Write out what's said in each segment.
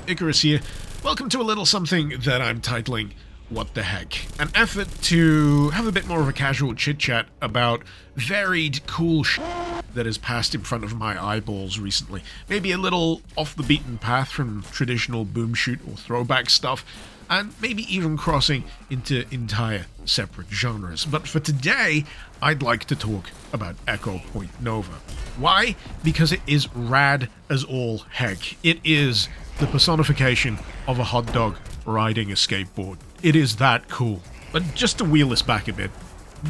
Icarus here. Welcome to a little something that I'm titling What the Heck? An effort to have a bit more of a casual chit-chat about varied cool that has passed in front of my eyeballs recently. Maybe a little off the beaten path from traditional boom shoot or throwback stuff, and maybe even crossing into entire separate genres. But for today, I'd like to talk about Echo Point Nova. Why? Because it is rad as all heck. It is the personification of a hot dog riding a skateboard. It is that cool. But just to wheel this back a bit,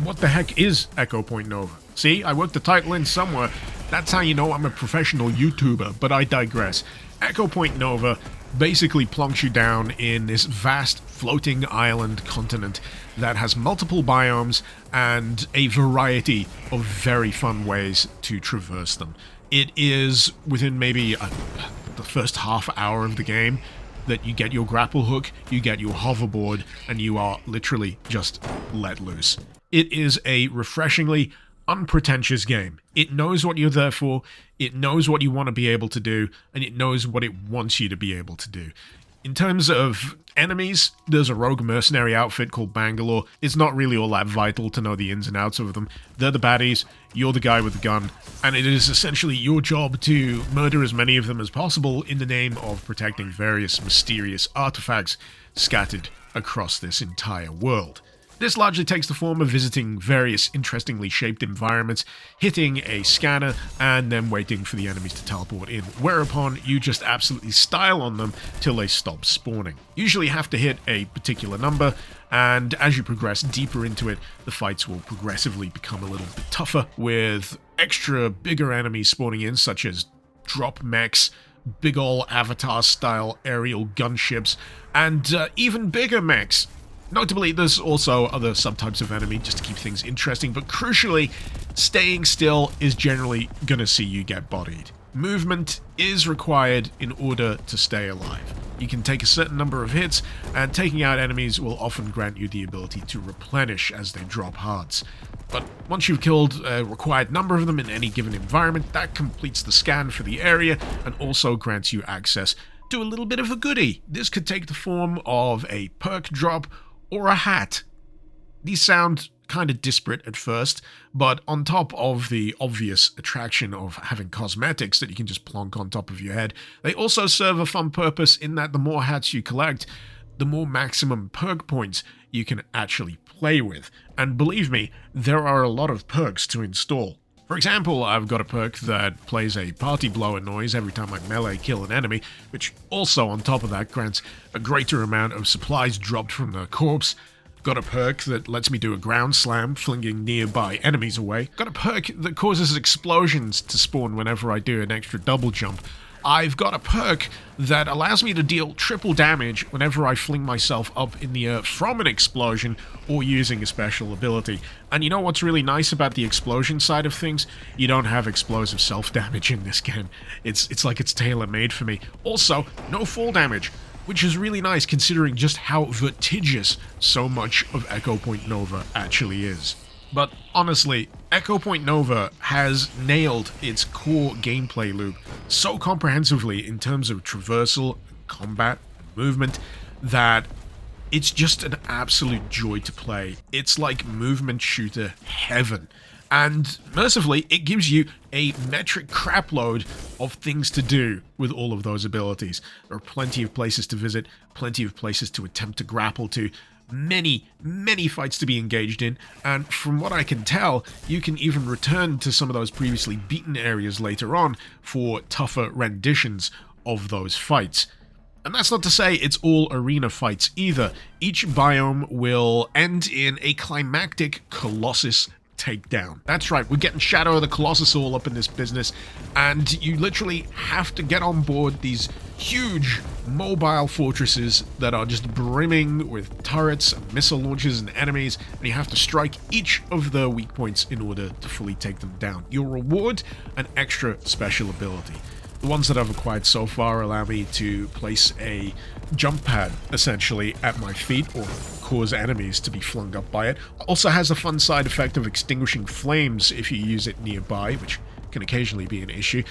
what the heck is Echo Point Nova? See, I worked the title in somewhere. That's how you know I'm a professional YouTuber, but I digress. Echo Point Nova basically plonks you down in this vast floating island continent that has multiple biomes and a variety of very fun ways to traverse them. It is within maybe the first half hour of the game that you get your grapple hook, you get your hoverboard, and you are literally just let loose. It is a refreshingly unpretentious game. It knows what you're there for, it knows what you want to be able to do, and it knows what it wants you to be able to do. In terms of enemies, there's a rogue mercenary outfit called Bangalore. It's not really all that vital to know the ins and outs of them. They're the baddies, you're the guy with the gun, and it is essentially your job to murder as many of them as possible in the name of protecting various mysterious artifacts scattered across this entire world. This largely takes the form of visiting various interestingly shaped environments, hitting a scanner, and then waiting for the enemies to teleport in, whereupon you just absolutely style on them till they stop spawning. You usually have to hit a particular number, and as you progress deeper into it, the fights will progressively become a little bit tougher, with extra bigger enemies spawning in, such as drop mechs, big ol' Avatar-style aerial gunships, and even bigger mechs. Notably, there's also other subtypes of enemy just to keep things interesting, but crucially, staying still is generally gonna see you get bodied. Movement is required in order to stay alive. You can take a certain number of hits, and taking out enemies will often grant you the ability to replenish as they drop hearts. But once you've killed a required number of them in any given environment, that completes the scan for the area and also grants you access to a little bit of a goodie. This could take the form of a perk drop or a hat. These sound kind of disparate at first, but on top of the obvious attraction of having cosmetics that you can just plonk on top of your head, they also serve a fun purpose in that the more hats you collect, the more maximum perk points you can actually play with. And believe me, there are a lot of perks to install. For example, I've got a perk that plays a party blower noise every time I melee kill an enemy, which also on top of that grants a greater amount of supplies dropped from the corpse. Got a perk that lets me do a ground slam, flinging nearby enemies away. Got a perk that causes explosions to spawn whenever I do an extra double jump. I've got a perk that allows me to deal triple damage whenever I fling myself up in the air from an explosion or using a special ability. And you know what's really nice about the explosion side of things? You don't have explosive self-damage in this game. It's like it's tailor-made for me. Also, no fall damage, which is really nice considering just how vertiginous so much of Echo Point Nova actually is. But honestly, Echo Point Nova has nailed its core gameplay loop so comprehensively in terms of traversal, combat, and movement that it's just an absolute joy to play. It's like movement shooter heaven. And mercifully, it gives you a metric crapload of things to do with all of those abilities. There are plenty of places to visit, plenty of places to attempt to grapple to, many fights to be engaged in, and from what I can tell, you can even return to some of those previously beaten areas later on for tougher renditions of those fights. And that's not to say it's all arena fights either. Each biome will end in a climactic Colossus takedown. That's right, we're getting Shadow of the Colossus all up in this business, and you literally have to get on board these huge mobile fortresses that are just brimming with turrets and missile launchers and enemies, and you have to strike each of the weak points in order to fully take them down. Your reward, an extra special ability. The ones that I've acquired so far allow me to place a jump pad, essentially, at my feet, or cause enemies to be flung up by it. Also has a fun side effect of extinguishing flames if you use it nearby, which can occasionally be an issue.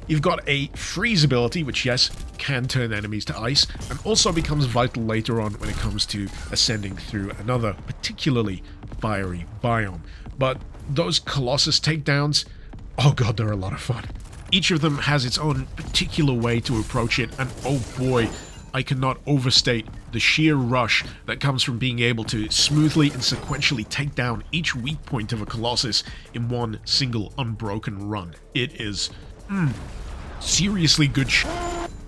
You've got a freeze ability, which, yes, can turn enemies to ice, and also becomes vital later on when it comes to ascending through another particularly fiery biome. But those Colossus takedowns, oh god, they're a lot of fun. Each of them has its own particular way to approach it, and oh boy, I cannot overstate the sheer rush that comes from being able to smoothly and sequentially take down each weak point of a Colossus in one single unbroken run. It is seriously good shit.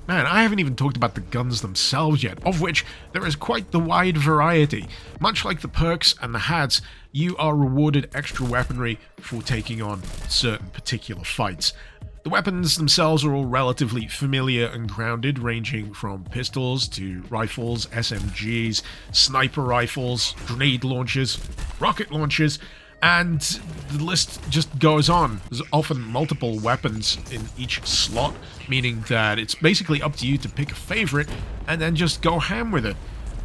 Man, I haven't even talked about the guns themselves yet, of which there is quite the wide variety. Much like the perks and the hats, you are rewarded extra weaponry for taking on certain particular fights. The weapons themselves are all relatively familiar and grounded, ranging from pistols to rifles, SMGs, sniper rifles, grenade launchers, rocket launchers, and the list just goes on. There's often multiple weapons in each slot, meaning that it's basically up to you to pick a favorite and then just go ham with it.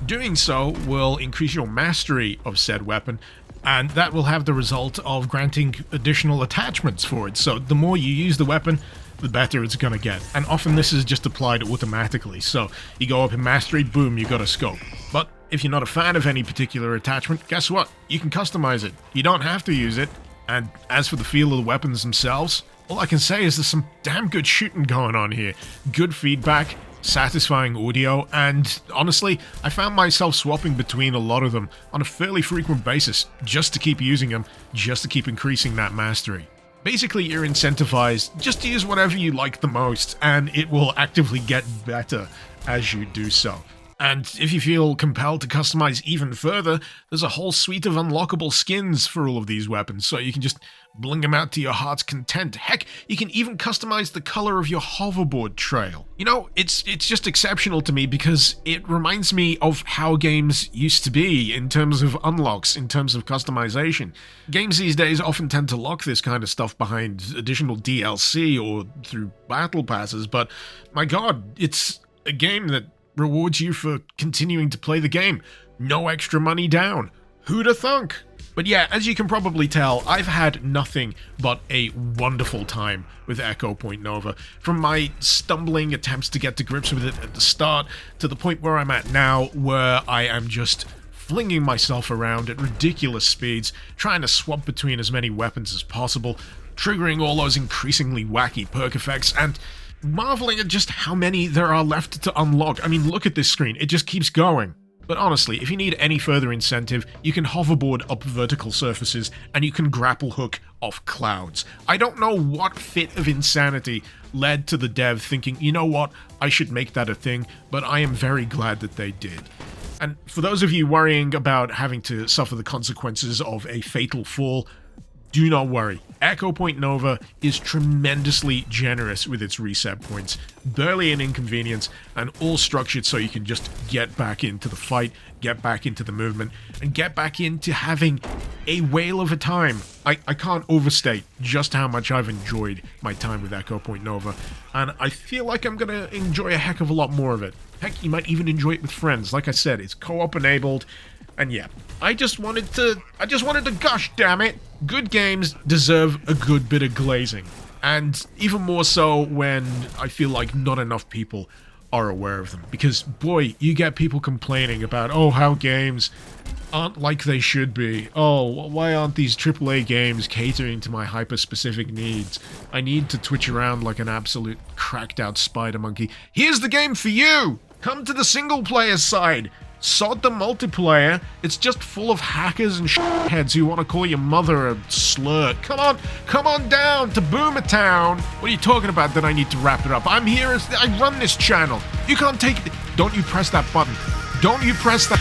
Doing so will increase your mastery of said weapon, and that will have the result of granting additional attachments for it. So the more you use the weapon, the better it's gonna get. And often this is just applied automatically. So you go up in mastery, boom, you got a scope. But if you're not a fan of any particular attachment, guess what? You can customize it. You don't have to use it. And as for the feel of the weapons themselves, all I can say is there's some damn good shooting going on here. Good feedback, satisfying audio, and honestly, I found myself swapping between a lot of them on a fairly frequent basis, just to keep using them, just to keep increasing that mastery. Basically, you're incentivized just to use whatever you like the most, and it will actively get better as you do so. And if you feel compelled to customize even further, there's a whole suite of unlockable skins for all of these weapons, so you can just bling them out to your heart's content. Heck, you can even customize the color of your hoverboard trail. You know, it's just exceptional to me because it reminds me of how games used to be in terms of unlocks, in terms of customization. Games these days often tend to lock this kind of stuff behind additional DLC or through battle passes, but my god, it's a game that rewards you for continuing to play the game. No extra money down. Who'da thunk? But yeah, as you can probably tell, I've had nothing but a wonderful time with Echo Point Nova. From my stumbling attempts to get to grips with it at the start, to the point where I'm at now, where I am just flinging myself around at ridiculous speeds, trying to swap between as many weapons as possible, triggering all those increasingly wacky perk effects, and marveling at just how many there are left to unlock. I mean, look at this screen, it just keeps going. But honestly, if you need any further incentive, you can hoverboard up vertical surfaces and you can grapple hook off clouds. I don't know what fit of insanity led to the dev thinking, you know what, I should make that a thing, but I am very glad that they did. And for those of you worrying about having to suffer the consequences of a fatal fall, do not worry. Echo Point Nova is tremendously generous with its reset points, barely an inconvenience, and all structured so you can just get back into the fight, get back into the movement, and get back into having a whale of a time. I can't overstate just how much I've enjoyed my time with Echo Point Nova, and I feel like I'm gonna enjoy a heck of a lot more of it. Heck, you might even enjoy it with friends. Like I said, it's co-op enabled, and yeah, I just wanted to gush, damn it. Good games deserve a good bit of glazing. And even more so when I feel like not enough people are aware of them. Because, boy, you get people complaining about, oh, how games aren't like they should be. Oh, why aren't these AAA games catering to my hyper-specific needs? I need to twitch around like an absolute cracked-out spider monkey. Here's the game for you! Come to the single-player side! Sod the multiplayer, it's just full of hackers and shitheads who want to call your mother a slur. Come on down to Boomer Town. What are you talking about that I need to wrap it up? I'm here, I run this channel. You can't take it. Don't you press that button. Don't you press that...